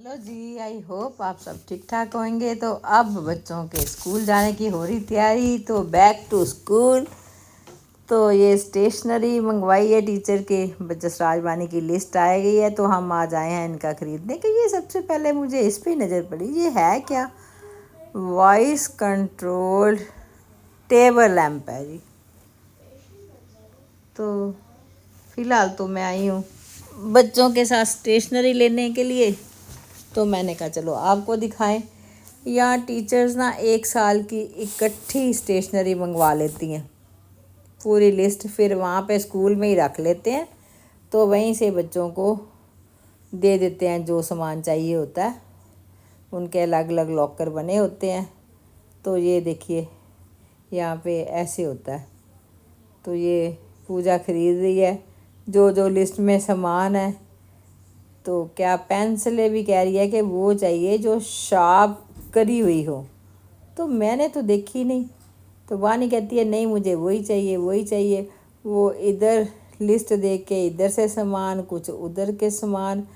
Hello ji, I hope आप सब ठीक ठाक होंगे। तो अब बच्चों के स्कूल जाने की हो रही तैयारी, तो बैक टू स्कूल। तो ये स्टेशनरी मंगवाई है टीचर के, जसराज बानी की लिस्ट आ गई है, तो हम आज आए हैं इनका ख़रीदने के। ये सबसे पहले मुझे इस पर नज़र पड़ी, ये है क्या? वॉइस कंट्रोल टेबल लैंप है जी। तो फ़िलहाल तो मैं आई हूँ बच्चों के साथ स्टेशनरी लेने के लिए, तो मैंने कहा चलो आपको दिखाएं। यहाँ टीचर्स ना 1 साल की इकट्ठी स्टेशनरी मंगवा लेती हैं, पूरी लिस्ट, फिर वहाँ पे स्कूल में ही रख लेते हैं, तो वहीं से बच्चों को दे देते हैं जो सामान चाहिए होता है। उनके अलग अलग लॉकर बने होते हैं। तो ये देखिए यहाँ पे ऐसे होता है। तो ये पूजा ख़रीद रही है जो जो लिस्ट में सामान है। तो क्या पेंसिलें भी कह रही है कि वो चाहिए जो शार्प करी हुई हो, तो मैंने तो देखी नहीं। तो वानी कहती है नहीं मुझे वही चाहिए वही चाहिए। वो इधर लिस्ट देख के इधर से सामान, कुछ उधर के सामान।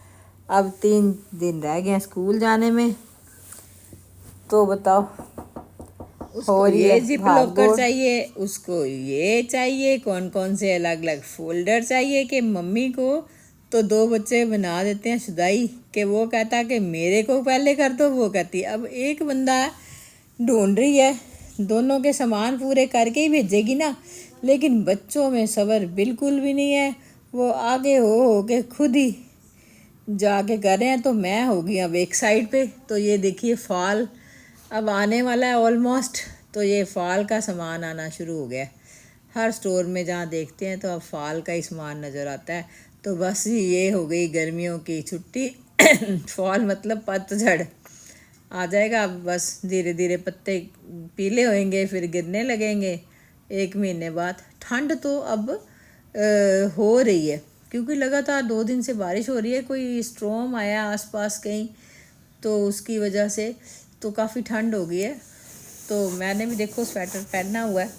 अब 3 दिन रह गए हैं स्कूल जाने में, तो बताओ उसको ये जिप लॉकर चाहिए, उसको ये चाहिए, कौन कौन से अलग अलग फोल्डर चाहिए कि मम्मी को। तो 2 बच्चे बना देते हैं शुदाई कि वो कहता कि मेरे को पहले कर दो, वो कहती अब एक बंदा ढूंढ रही है, दोनों के सामान पूरे करके ही भेजेगी ना। लेकिन बच्चों में सब्र बिल्कुल भी नहीं है, वो आगे हो के खुद ही जाके कर रहे हैं। तो मैं होगी अब एक साइड पे। तो ये देखिए फॉल अब आने वाला है ऑलमोस्ट, तो ये फॉल का सामान आना शुरू हो गया है। हर स्टोर में जहाँ देखते हैं तो अब फॉल का ही सामान नज़र आता है। तो बस ये हो गई गर्मियों की छुट्टी फॉल मतलब पतझड़ आ जाएगा। अब बस धीरे धीरे पत्ते पीले होंगे, फिर गिरने लगेंगे 1 महीने बाद। ठंड तो अब हो रही है, क्योंकि लगातार 2 दिन से बारिश हो रही है। कोई स्ट्रॉम आया आसपास कहीं, तो उसकी वजह से तो काफ़ी ठंड हो गई है। तो मैंने भी देखो स्वेटर पहना हुआ है।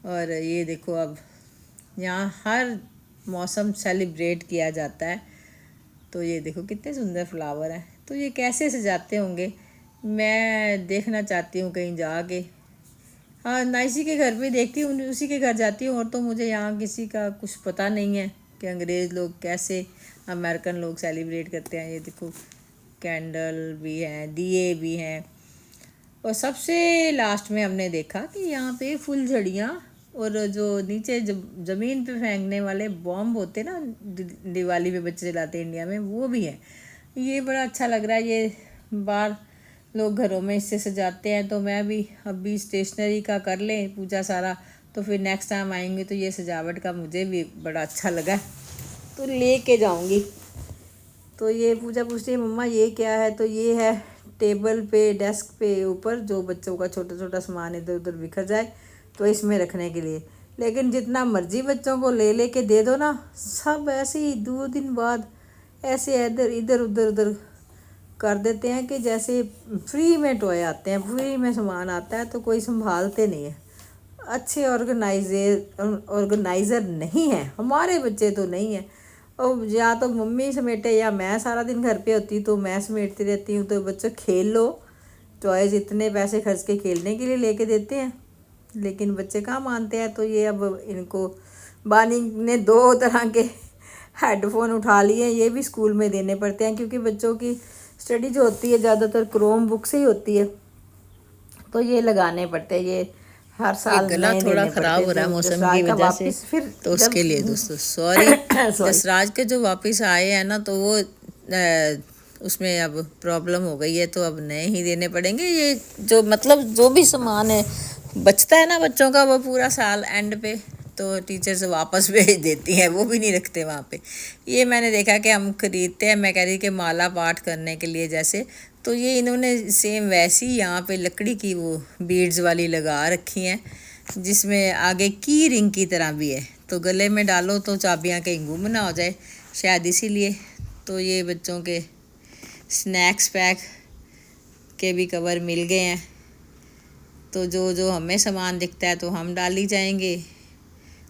और ये देखो अब यहाँ हर मौसम सेलिब्रेट किया जाता है। तो ये देखो कितने सुंदर फ्लावर हैं। तो ये कैसे सजाते होंगे, मैं देखना चाहती हूँ कहीं जाके। हाँ, नाइसी के घर पे देखती हूँ, उसी के घर जाती हूँ। और तो मुझे यहाँ किसी का कुछ पता नहीं है कि अंग्रेज़ लोग कैसे अमेरिकन लोग सेलिब्रेट करते हैं। ये देखो कैंडल भी हैं, दिए भी हैं। और सबसे लास्ट में हमने देखा कि यहाँ पे फुलझड़ियाँ और जो नीचे ज़मीन पे फेंकने वाले बॉम्ब होते ना, दिवाली पे बच्चे जलाते हैं इंडिया में, वो भी है। ये बड़ा अच्छा लग रहा है। ये बाहर लोग घरों में इससे सजाते हैं। तो मैं भी अभी स्टेशनरी का कर लें पूजा सारा, तो फिर नेक्स्ट टाइम आएंगे तो ये सजावट का मुझे भी बड़ा अच्छा लगा, तो ले के जाऊँगी। तो ये पूजा पूछती है मम्मा ये क्या है? तो ये है टेबल पे, डेस्क पे ऊपर, जो बच्चों का छोटा छोटा सामान इधर उधर बिखर जाए तो इसमें रखने के लिए। लेकिन जितना मर्जी बच्चों को ले ले के दे दो ना, सब ऐसे ही 2 दिन बाद ऐसे इधर इधर उधर उधर कर देते हैं कि जैसे फ्री में टॉय आते हैं, फ्री में सामान आता है, तो कोई संभालते नहीं है। अच्छे ऑर्गेनाइज़र नहीं है हमारे बच्चे, तो नहीं है। और या तो मम्मी समेटे या मैं सारा दिन घर पे होती तो मैं समेटती रहती हूँ। तो बच्चे खेल लो, टॉयज इतने पैसे खर्च के खेलने के लिए लेके देते हैं, लेकिन बच्चे कहाँ मानते हैं। तो ये अब इनको बानी ने 2 तरह के हेडफोन उठा लिए, ये भी स्कूल में देने पड़ते हैं, क्योंकि बच्चों की स्टडी जो होती है ज़्यादातर क्रोम बुक से ही होती है, तो ये लगाने पड़ते हैं। ये हर साल गला नए थोड़ा देने ख़राब पड़ते हैं। हो रहा है जब मौसम की जसराज का वजह से, वापस फिर तो उसके लिए जब दोस्तों सॉरी। सॉरी जसराज के जो वापस आए हैं ना, तो वो उसमें अब प्रॉब्लम हो गई है, तो अब नए ही देने पड़ेंगे। ये जो मतलब जो भी सामान है बचता है ना बच्चों का, वो पूरा साल एंड पे तो टीचर्स वापस भेज देती हैं, वो भी नहीं रखते वहाँ पे। ये मैंने देखा कि हम खरीदते हैं, मैं कह रही कि माला पाठ करने के लिए जैसे, तो ये इन्होंने सेम वैसी यहाँ पे लकड़ी की वो बीड्स वाली लगा रखी हैं, जिसमें आगे की रिंग की तरह भी है। तो गले में डालो तो चाबियाँ कहीं गुम ना हो जाए, शायद इसीलिए। तो ये बच्चों के स्नैक्स पैक के भी कवर मिल गए हैं। तो जो जो हमें सामान दिखता है तो हम डाल ही जाएंगे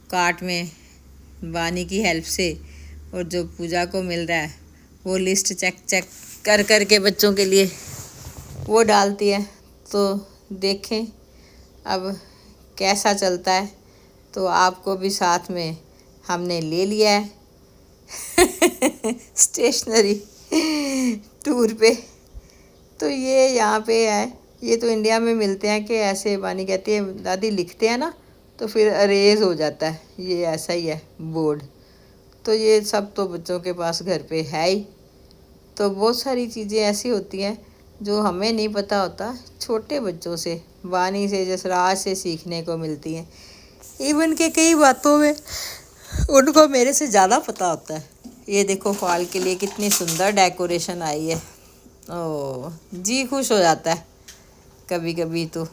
कार्ट में वानी की हेल्प से, और जो पूजा को मिल रहा है वो लिस्ट चेक चेक कर कर के बच्चों के लिए वो डालती है। तो देखें अब कैसा चलता है। तो आपको भी साथ में हमने ले लिया है स्टेशनरी टूर पे। तो ये यहाँ पे है, ये तो इंडिया में मिलते हैं कि ऐसे वानी कहती है दादी लिखते हैं ना तो फिर अरेज हो जाता है, ये ऐसा ही है बोर्ड। तो ये सब तो बच्चों के पास घर पे है ही। तो बहुत सारी चीज़ें ऐसी होती हैं जो हमें नहीं पता होता, छोटे बच्चों से, वानी से, जसराज से सीखने को मिलती हैं। इवन के कई बातों में उनको मेरे से ज़्यादा पता होता है। ये देखो फॉल के लिए कितनी सुंदर डेकोरेशन आई है। ओ जी खुश हो जाता है कभी कभी। तो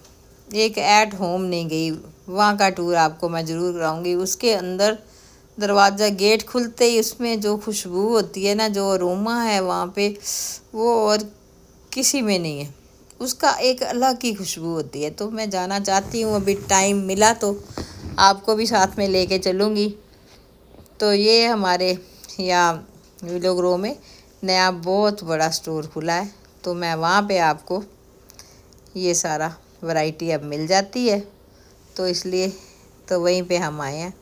एक एट होम नहीं गई, वहाँ का टूर आपको मैं ज़रूर कराऊंगी। उसके अंदर दरवाज़ा गेट खुलते ही उसमें जो खुशबू होती है ना, जो अरोमा है वहाँ पे, वो और किसी में नहीं है। उसका एक अलग ही खुशबू होती है। तो मैं जाना चाहती हूँ, अभी टाइम मिला तो आपको भी साथ में लेके चलूँगी। तो ये हमारे यहाँ विलो ग्रो में नया बहुत बड़ा स्टोर खुला है, तो मैं वहाँ पे आपको ये सारा वैरायटी अब मिल जाती है। तो इसलिए तो वहीं पे हम आए हैं।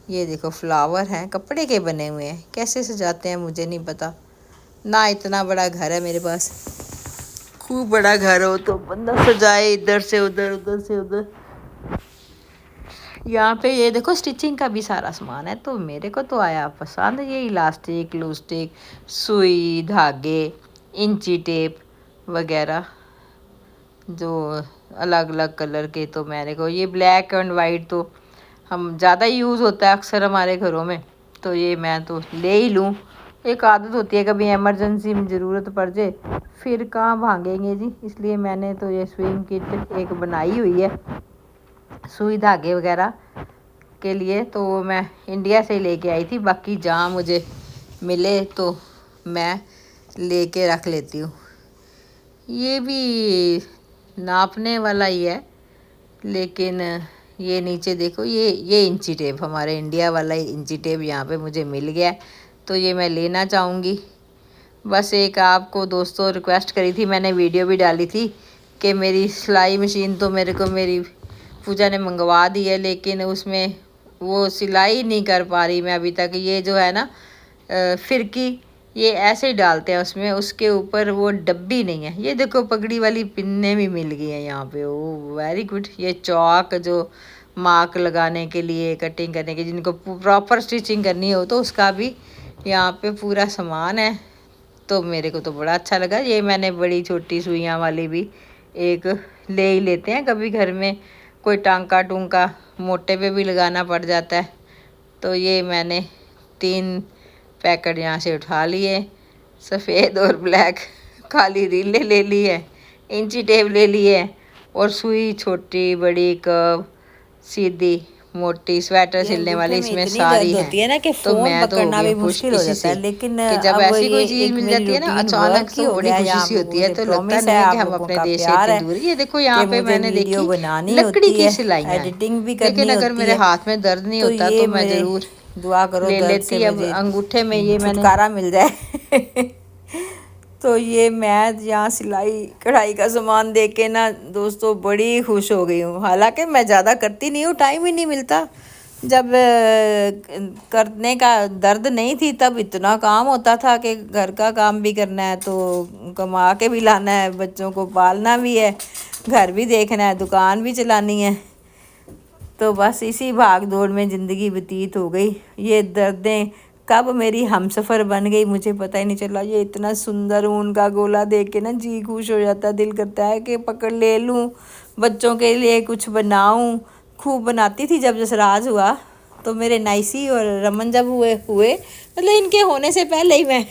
ये देखो फ्लावर हैं, कपड़े के बने हुए हैं, कैसे सजाते हैं मुझे नहीं पता ना। इतना बड़ा घर है मेरे पास, खूब बड़ा घर हो तो बंदा सजाए इधर से उधर, उधर से उधर। यहाँ पे ये देखो स्टिचिंग का भी सारा सामान है। तो मेरे को तो आया पसंद ये इलास्टिक, लूस्टिक, सुई, धागे, इंची टेप वगैरह जो अलग अलग कलर के। तो मेरे को ये ब्लैक एंड वाइट तो हम ज़्यादा यूज़ होता है अक्सर हमारे घरों में, तो ये मैं तो ले ही लूँ। एक आदत होती है, कभी इमरजेंसी में ज़रूरत पड़ जाए फिर कहाँ भागेंगे जी। इसलिए मैंने तो ये स्विंग किट एक बनाई हुई है सुई धागे वगैरह के लिए। तो वो मैं इंडिया से लेके आई थी, बाकी जहाँ मुझे मिले तो मैं लेके रख लेती हूँ। ये भी नापने वाला ही है, लेकिन ये नीचे देखो ये इंची टेप, हमारे इंडिया वाला इंची टेप यहाँ पे मुझे मिल गया। तो ये मैं लेना चाहूँगी। बस एक आपको दोस्तों रिक्वेस्ट करी थी, मैंने वीडियो भी डाली थी कि मेरी सिलाई मशीन तो मेरे को मेरी पूजा ने मंगवा दी है, लेकिन उसमें वो सिलाई नहीं कर पा रही मैं अभी तक। ये जो है ना फिरकी, ये ऐसे ही डालते हैं उसमें, उसके ऊपर वो डब्बी नहीं है। ये देखो पगड़ी वाली पिन्ने भी मिल गई हैं यहाँ पे, ओ वेरी गुड। ये चौक जो मार्क लगाने के लिए, कटिंग करने के, जिनको प्रॉपर स्टिचिंग करनी हो तो उसका भी यहाँ पे पूरा सामान है। तो मेरे को तो बड़ा अच्छा लगा। ये मैंने बड़ी छोटी सुइयाँ वाली भी एक ले ही लेते हैं, कभी घर में कोई टांका टूंका मोटे पे भी लगाना पड़ जाता है। तो ये मैंने 3 पैकेट यहाँ से उठा लिए, सफ़ेद और ब्लैक। काली रीलें ले ली है, इंची टेप ले ली है, और सुई छोटी बड़ी कर्व सीधी मोटी स्वेटर सिलने वाली इसमें सारी है ना कि तो मैं तो हो गई खुश इसी से। लेकिन कि जब ऐसी कोई चीज़ मिल जाती है ना अचानक तो बड़ी खुशी सी होती है। तो लगता नहीं है कि हम अपने देश से इतनी दूर। ये देखो यहाँ पे मैंने देखी लकड़ी की सिलाइयाँ, एडिटिंग भी करनी होती है। लेकिन अगर मेरे हाथ में दर्द नहीं होता तो मैं ज़रूर दुआ करो ले लेती। अब अंगूठे में ये मैंने छुटकारा मिल जाए तो ये मैं यहाँ सिलाई कढ़ाई का सामान देख के ना दोस्तों बड़ी खुश हो गई हूँ। हालांकि मैं ज़्यादा करती नहीं हूँ, टाइम ही नहीं मिलता। जब करने का दर्द नहीं थी तब इतना काम होता था कि घर का काम भी करना है, तो कमा के भी लाना है, बच्चों को पालना भी है, घर भी देखना है, दुकान भी चलानी है। तो बस इसी भाग दौड़ में ज़िंदगी व्यतीत हो गई। ये दर्दें कब मेरी हमसफ़र बन गई मुझे पता ही नहीं चला। ये इतना सुंदर ऊन का गोला देख के ना जी खुश हो जाता है, दिल करता है कि पकड़ ले लूँ, बच्चों के लिए कुछ बनाऊँ। खूब बनाती थी जब जसराज हुआ तो मेरे नाइसी और रमन जब हुए मतलब इनके होने से पहले ही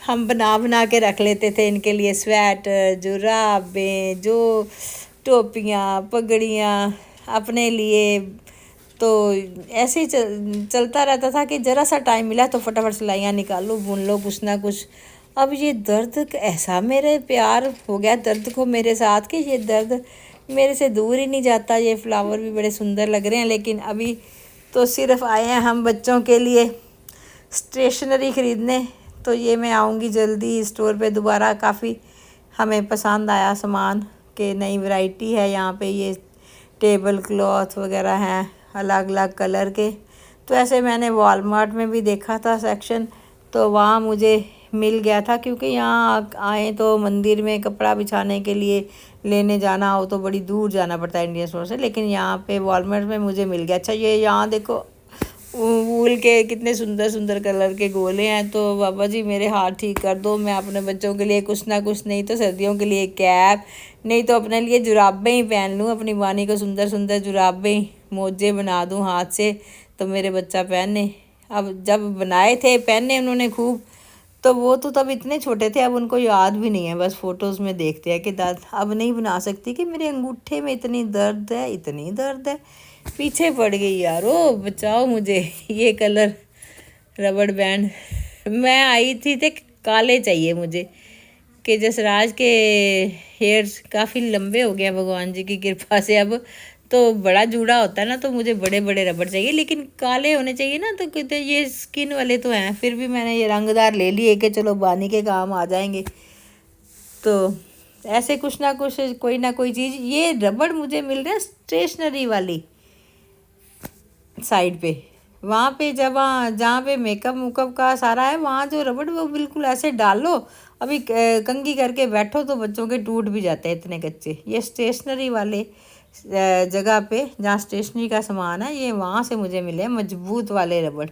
हम बना के रख लेते थे इनके लिए स्वेटर, जुराबें, जो टोपियाँ, पगड़ियाँ अपने लिए। तो ऐसे ही चलता रहता था कि ज़रा सा टाइम मिला तो फटाफट सिलाइयाँ निकालो, बुन लो कुछ ना कुछ। अब ये दर्द ऐसा मेरे प्यार हो गया दर्द को मेरे साथ कि ये दर्द मेरे से दूर ही नहीं जाता। ये फ्लावर भी बड़े सुंदर लग रहे हैं, लेकिन अभी तो सिर्फ आए हैं हम बच्चों के लिए स्टेशनरी ख़रीदने। तो ये मैं आऊँगी जल्दी स्टोर पे दोबारा। काफ़ी हमें पसंद आया सामान कि नई वैरायटी है यहाँ पे, ये टेबल क्लॉथ वगैरह हैं अलग अलग कलर के। तो ऐसे मैंने वॉलमार्ट में भी देखा था सेक्शन, तो वहाँ मुझे मिल गया था, क्योंकि यहाँ आए तो मंदिर में कपड़ा बिछाने के लिए लेने जाना हो तो बड़ी दूर जाना पड़ता है इंडियन स्टोर से, लेकिन यहाँ पे वॉलमार्ट में मुझे मिल गया। अच्छा, ये यहाँ देखो वूल के कितने सुंदर सुंदर कलर के गोले हैं। तो बाबा जी मेरे हाथ ठीक कर दो, मैं अपने बच्चों के लिए कुछ ना कुछ, नहीं तो सर्दियों के लिए कैप, नहीं तो अपने लिए जुराबें ही पहन लूँ, अपनी वानी को सुंदर सुंदर जुराबें मोजे बना दूँ हाथ से, तो मेरे बच्चा पहने। अब जब बनाए थे पहने उन्होंने खूब, तो वो तो तब इतने छोटे थे, अब उनको याद भी नहीं है, बस फ़ोटोज़ में देखते हैं कि अब नहीं बना सकती कि मेरे अंगूठे में इतनी दर्द है, इतनी दर्द है, पीछे पड़ गई यार, ओ बचाओ मुझे। ये कलर रबड़ बैंड मैं आई थी थे, काले चाहिए मुझे, कि जसराज के हेयर्स काफ़ी लंबे हो गए हैं भगवान जी की कृपा से अब, तो बड़ा जूड़ा होता है ना, तो मुझे बड़े बड़े रबड़ चाहिए, लेकिन काले होने चाहिए ना। तो कहते ये स्किन वाले तो हैं, फिर भी मैंने ये रंगदार ले लिए कि चलो बानी के काम आ जाएंगे। तो ऐसे कुछ ना कुछ, कोई ना कोई चीज़। ये रबड़ मुझे मिल रहा है स्टेशनरी वाली साइड पे, वहाँ पे जब जहाँ पे मेकअप मुकअप का सारा है, वहाँ जो रबड़ वो बिल्कुल ऐसे डाल लो, अभी कंघी करके बैठो तो बच्चों के टूट भी जाते हैं इतने कच्चे। ये स्टेशनरी वाले जगह पे जहाँ स्टेशनरी का सामान है, ये वहाँ से मुझे मिले मजबूत वाले रबड़,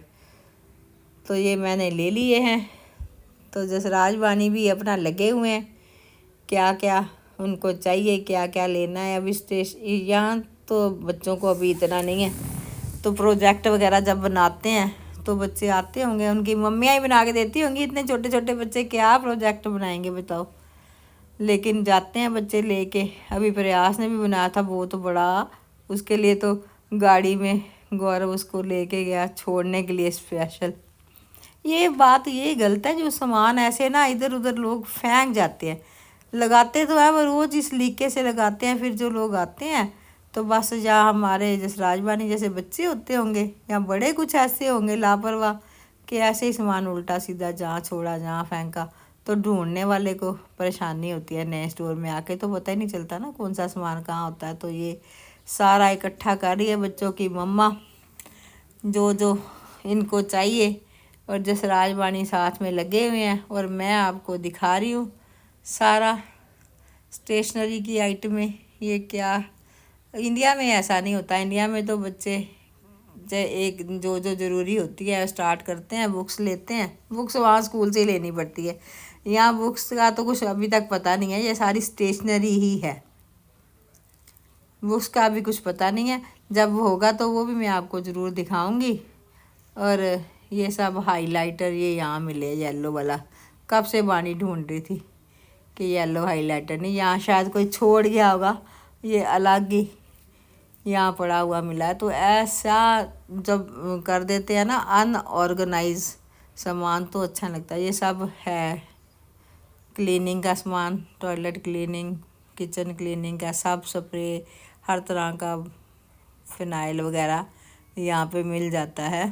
तो ये मैंने ले लिए हैं। तो जसराज बानी भी अपना लगे हुए हैं, क्या क्या उनको चाहिए, क्या क्या लेना है। अभी यहाँ तो बच्चों को अभी इतना नहीं है, तो प्रोजेक्ट वगैरह जब बनाते हैं तो बच्चे आते होंगे, उनकी मम्मियाँ ही बना के देती होंगी, इतने छोटे छोटे बच्चे क्या प्रोजेक्ट बनाएंगे बताओ। लेकिन जाते हैं बच्चे लेके। अभी प्रयास ने भी बनाया था बहुत बड़ा, उसके लिए तो गाड़ी में गौरव उसको लेके गया छोड़ने के लिए स्पेशल। ये बात ये गलत है, जो सामान ऐसे ना इधर उधर लोग फेंक जाते हैं, लगाते तो है वो रोज़ इस लीके से लगाते हैं, फिर जो लोग आते हैं तो बस या हमारे जसराज बानी जैसे बच्चे होते होंगे या बड़े कुछ ऐसे होंगे लापरवाह कि ऐसे ही सामान उल्टा सीधा जहाँ छोड़ा जहाँ फेंका, तो ढूंढने वाले को परेशानी होती है। नए स्टोर में आके तो पता ही नहीं चलता ना कौन सा सामान कहाँ होता है। तो ये सारा इकट्ठा कर रही है बच्चों की मम्मा, जो जो इनको चाहिए, और जसराज बानी साथ में लगे हुए हैं, और मैं आपको दिखा रही हूँ सारा स्टेशनरी की आइटमें। ये क्या, इंडिया में ऐसा नहीं होता, इंडिया में तो बच्चे एक जो जो ज़रूरी होती है स्टार्ट करते हैं, बुक्स लेते हैं, बुक्स वहाँ स्कूल से ही लेनी पड़ती है। यहाँ बुक्स का तो कुछ अभी तक पता नहीं है, ये सारी स्टेशनरी ही है, बुक्स का भी कुछ पता नहीं है। जब होगा तो वो भी मैं आपको ज़रूर दिखाऊंगी। और ये सब हाइलाइटर ये यहाँ मिले येलो वाला, कब से बानी ढूंढ रही थी कि येलो हाइलाइटर नहीं, यहाँ शायद कोई छोड़ गया होगा, ये अलग ही यहाँ पड़ा हुआ मिला है। तो ऐसा जब कर देते हैं ना अनऑर्गेनाइज सामान, तो अच्छा लगता है। ये सब है क्लीनिंग का सामान, टॉयलेट क्लीनिंग, किचन क्लीनिंग का सब, स्प्रे, हर तरह का फिनाइल वगैरह यहाँ पे मिल जाता है।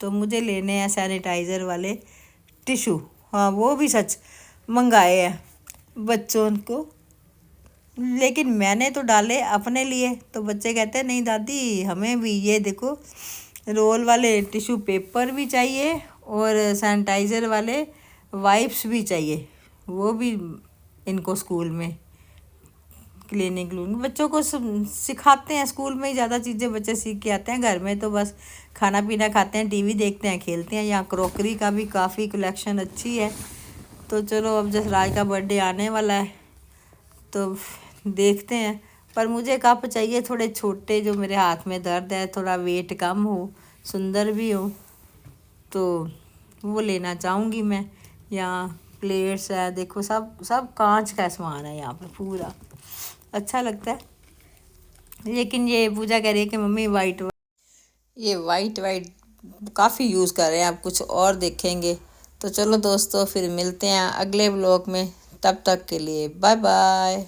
तो मुझे लेने हैं सैनिटाइज़र वाले टिशू, हाँ वो भी सच मंगाए हैं बच्चों को, लेकिन मैंने तो डाले अपने लिए। तो बच्चे कहते हैं नहीं दादी हमें भी ये देखो रोल वाले टिशू पेपर भी चाहिए और सैनिटाइज़र वाले वाइप्स भी चाहिए, वो भी इनको स्कूल में क्लीनिंग बच्चों को सिखाते हैं। स्कूल में ही ज़्यादा चीज़ें बच्चे सीख के आते हैं, घर में तो बस खाना पीना खाते हैं, टीवी देखते हैं, खेलते हैं। यहाँ क्रॉकरी का भी काफ़ी कलेक्शन अच्छी है। तो चलो अब जसराज का बर्थडे आने वाला है तो देखते हैं, पर मुझे कप चाहिए थोड़े छोटे, जो मेरे हाथ में दर्द है, थोड़ा वेट कम हो, सुंदर भी हो, तो वो लेना चाहूँगी मैं। यहाँ प्लेट्स है, देखो सब सब कांच का सामान है यहाँ पे पूरा, अच्छा लगता है। लेकिन ये पूजा कह रही है कि मम्मी वाइट वाइट काफ़ी यूज़ कर रहे हैं, आप कुछ और देखेंगे। तो चलो दोस्तों फिर मिलते हैं अगले व्लॉग में, तब तक के लिए बाय बाय।